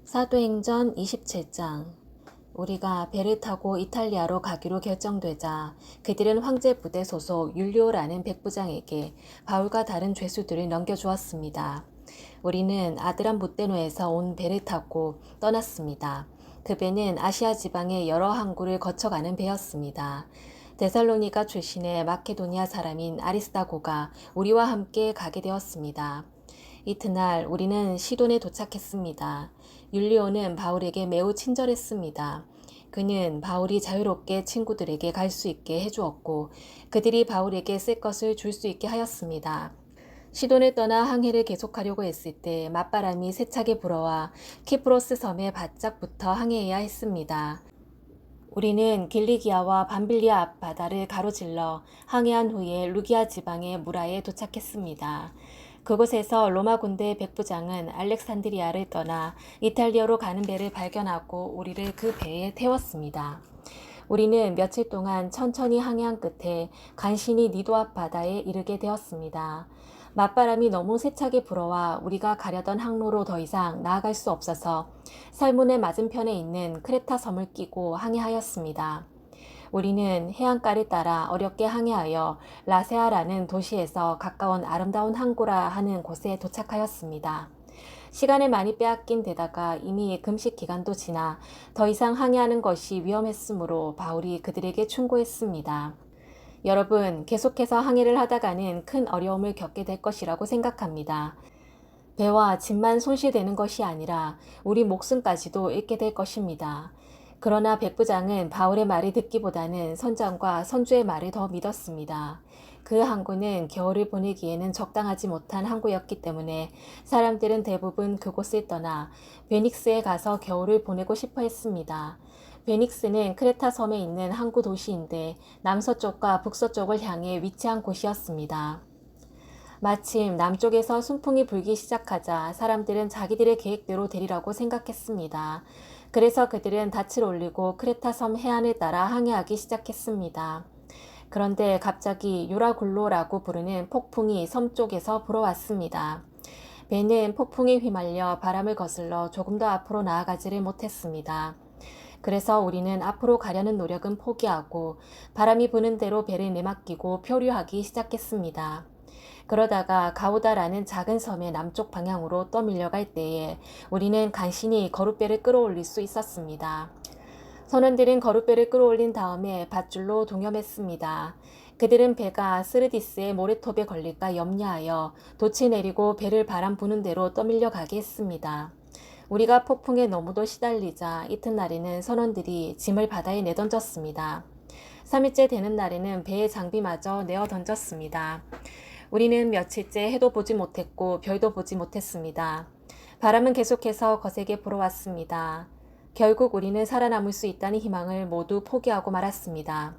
사도행전 27장. 우리가 배를 타고 이탈리아로 가기로 결정되자 그들은 황제 부대 소속 율리오라는 백부장에게 바울과 다른 죄수들을 넘겨주었습니다. 우리는 아드람무테노에서 온 배를 타고 떠났습니다. 그 배는 아시아 지방의 여러 항구를 거쳐가는 배였습니다. 데살로니가 출신의 마케도니아 사람인 아리스다고가 우리와 함께 가게 되었습니다. 이튿날 우리는 시돈에 도착했습니다. 율리오는 바울에게 매우 친절했습니다. 그는 바울이 자유롭게 친구들에게 갈 수 있게 해주었고 그들이 바울에게 쓸 것을 줄 수 있게 하였습니다. 시돈을 떠나 항해를 계속하려고 했을 때 맞바람이 세차게 불어와 키프로스 섬에 바짝 붙어 항해해야 했습니다. 우리는 길리기아와 밤빌리아 앞바다를 가로질러 항해한 후에 루기아 지방의 무라에 도착했습니다. 그곳에서 로마 군대 백부장은 알렉산드리아를 떠나 이탈리아로 가는 배를 발견하고 우리를 그 배에 태웠습니다. 우리는 며칠 동안 천천히 항해한 끝에 간신히 니도 앞 바다에 이르게 되었습니다. 맞바람이 너무 세차게 불어와 우리가 가려던 항로로 더 이상 나아갈 수 없어서 설문의 맞은편에 있는 크레타 섬을 끼고 항해하였습니다. 우리는 해안가를 따라 어렵게 항해하여 라세아라는 도시에서 가까운 아름다운 항구라 하는 곳에 도착하였습니다. 시간을 많이 빼앗긴 데다가 이미 금식 기간도 지나 더 이상 항해하는 것이 위험했으므로 바울이 그들에게 충고했습니다. 여러분, 계속해서 항해를 하다가는 큰 어려움을 겪게 될 것이라고 생각합니다. 배와 짐만 손실되는 것이 아니라 우리 목숨까지도 잃게 될 것입니다. 그러나 백부장은 바울의 말을 듣기보다는 선장과 선주의 말을 더 믿었습니다. 그 항구는 겨울을 보내기에는 적당하지 못한 항구였기 때문에 사람들은 대부분 그곳을 떠나 베닉스에 가서 겨울을 보내고 싶어 했습니다. 베닉스는 크레타 섬에 있는 항구 도시인데 남서쪽과 북서쪽을 향해 위치한 곳이었습니다. 마침 남쪽에서 순풍이 불기 시작하자 사람들은 자기들의 계획대로 되리라고 생각했습니다. 그래서 그들은 닻을 올리고 크레타 섬 해안을 따라 항해하기 시작했습니다. 그런데 갑자기 유라굴로라고 부르는 폭풍이 섬 쪽에서 불어왔습니다. 배는 폭풍에 휘말려 바람을 거슬러 조금 더 앞으로 나아가지를 못했습니다. 그래서 우리는 앞으로 가려는 노력은 포기하고 바람이 부는 대로 배를 내맡기고 표류하기 시작했습니다. 그러다가 가우다라는 작은 섬의 남쪽 방향으로 떠밀려갈 때에 우리는 간신히 거룻배를 끌어올릴 수 있었습니다. 선원들은 거룻배를 끌어올린 다음에 밧줄로 동염했습니다. 그들은 배가 스르디스의 모래톱에 걸릴까 염려하여 돛을 내리고 배를 바람 부는 대로 떠밀려 가게 했습니다. 우리가 폭풍에 너무도 시달리자 이튿날에는 선원들이 짐을 바다에 내던졌습니다. 3일째 되는 날에는 배의 장비마저 내어 던졌습니다. 우리는 며칠째 해도 보지 못했고 별도 보지 못했습니다. 바람은 계속해서 거세게 불어왔습니다. 결국 우리는 살아남을 수 있다는 희망을 모두 포기하고 말았습니다.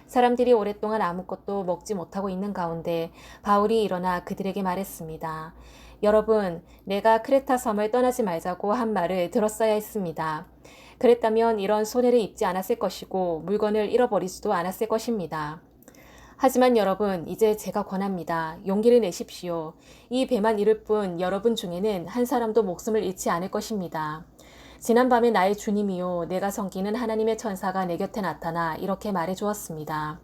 사람들이 오랫동안 아무것도 먹지 못하고 있는 가운데 바울이 일어나 그들에게 말했습니다. 여러분, 내가 크레타 섬을 떠나지 말자고 한 말을 들었어야 했습니다. 그랬다면 이런 손해를 입지 않았을 것이고 물건을 잃어버리지도 않았을 것입니다. 하지만 여러분, 이제 제가 권합니다. 용기를 내십시오. 이 배만 잃을 뿐 여러분 중에는 한 사람도 목숨을 잃지 않을 것입니다. 지난밤에 나의 주님이요 내가 섬기는 하나님의 천사가 내 곁에 나타나 이렇게 말해 주었습니다.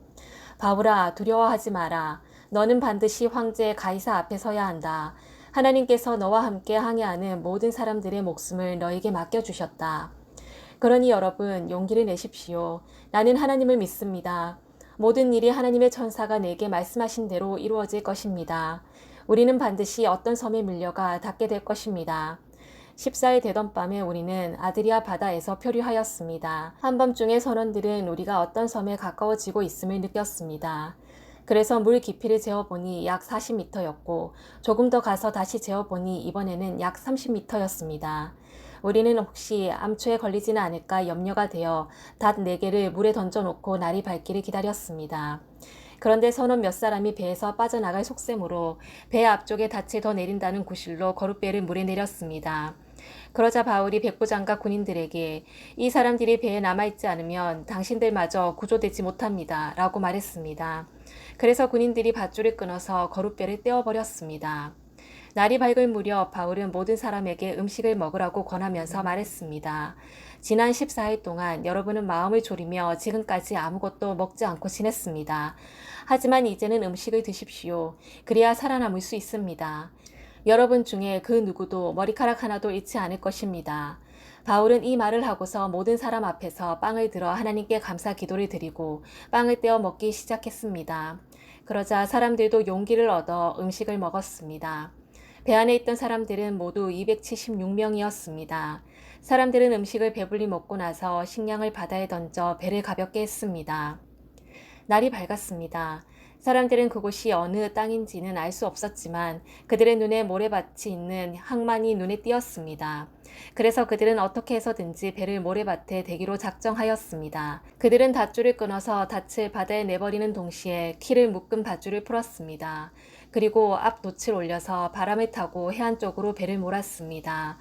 바울아, 두려워하지 마라. 너는 반드시 황제 가이사 앞에 서야 한다. 하나님께서 너와 함께 항해하는 모든 사람들의 목숨을 너에게 맡겨주셨다. 그러니 여러분, 용기를 내십시오. 나는 하나님을 믿습니다. 모든 일이 하나님의 천사가 내게 말씀하신 대로 이루어질 것입니다. 우리는 반드시 어떤 섬에 밀려가 닿게 될 것입니다. 14일 되던 밤에 우리는 아드리아 바다에서 표류하였습니다. 한밤중에 선원들은 우리가 어떤 섬에 가까워지고 있음을 느꼈습니다. 그래서 물 깊이를 재어보니 약 40m였고 조금 더 가서 다시 재어보니 이번에는 약 30m였습니다. 우리는 혹시 암초에 걸리지는 않을까 염려가 되어 닷 4개를 물에 던져놓고 날이 밝기를 기다렸습니다. 그런데 선원 몇 사람이 배에서 빠져나갈 속셈으로 배 앞쪽에 닻을 더 내린다는 구실로 거룻배를 물에 내렸습니다. 그러자 바울이 백부장과 군인들에게 이 사람들이 배에 남아있지 않으면 당신들마저 구조되지 못합니다. 라고 말했습니다. 그래서 군인들이 밧줄을 끊어서 거룻배를 떼어버렸습니다. 날이 밝을 무렵 바울은 모든 사람에게 음식을 먹으라고 권하면서 말했습니다. 지난 14일 동안 여러분은 마음을 졸이며 지금까지 아무것도 먹지 않고 지냈습니다. 하지만 이제는 음식을 드십시오. 그래야 살아남을 수 있습니다. 여러분 중에 그 누구도 머리카락 하나도 잃지 않을 것입니다. 바울은 이 말을 하고서 모든 사람 앞에서 빵을 들어 하나님께 감사 기도를 드리고 빵을 떼어 먹기 시작했습니다. 그러자 사람들도 용기를 얻어 음식을 먹었습니다. 배 안에 있던 사람들은 모두 276명이었습니다. 사람들은 음식을 배불리 먹고 나서 식량을 바다에 던져 배를 가볍게 했습니다. 날이 밝았습니다. 사람들은 그곳이 어느 땅인지는 알 수 없었지만 그들의 눈에 모래밭이 있는 항만이 눈에 띄었습니다. 그래서 그들은 어떻게 해서든지 배를 모래밭에 대기로 작정하였습니다. 그들은 밧줄을 끊어서 닻을 바다에 내버리는 동시에 키를 묶은 밧줄을 풀었습니다. 그리고 앞 돛을 올려서 바람을 타고 해안 쪽으로 배를 몰았습니다.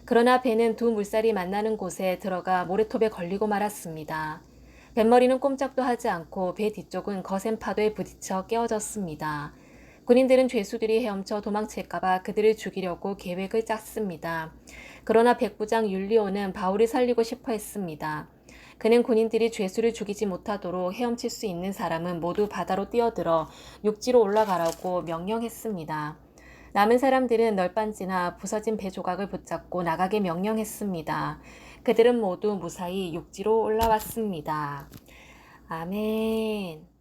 그러나 배는 두 물살이 만나는 곳에 들어가 모래톱에 걸리고 말았습니다. 뱃머리는 꼼짝도 하지 않고 배 뒤쪽은 거센 파도에 부딪혀 깨어졌습니다. 군인들은 죄수들이 헤엄쳐 도망칠까봐 그들을 죽이려고 계획을 짰습니다. 그러나 백부장 율리오는 바울을 살리고 싶어 했습니다. 그는 군인들이 죄수를 죽이지 못하도록 헤엄칠 수 있는 사람은 모두 바다로 뛰어들어 육지로 올라가라고 명령했습니다. 남은 사람들은 널빤지나 부서진 배 조각을 붙잡고 나가게 명령했습니다. 그들은 모두 무사히 육지로 올라왔습니다. 아멘.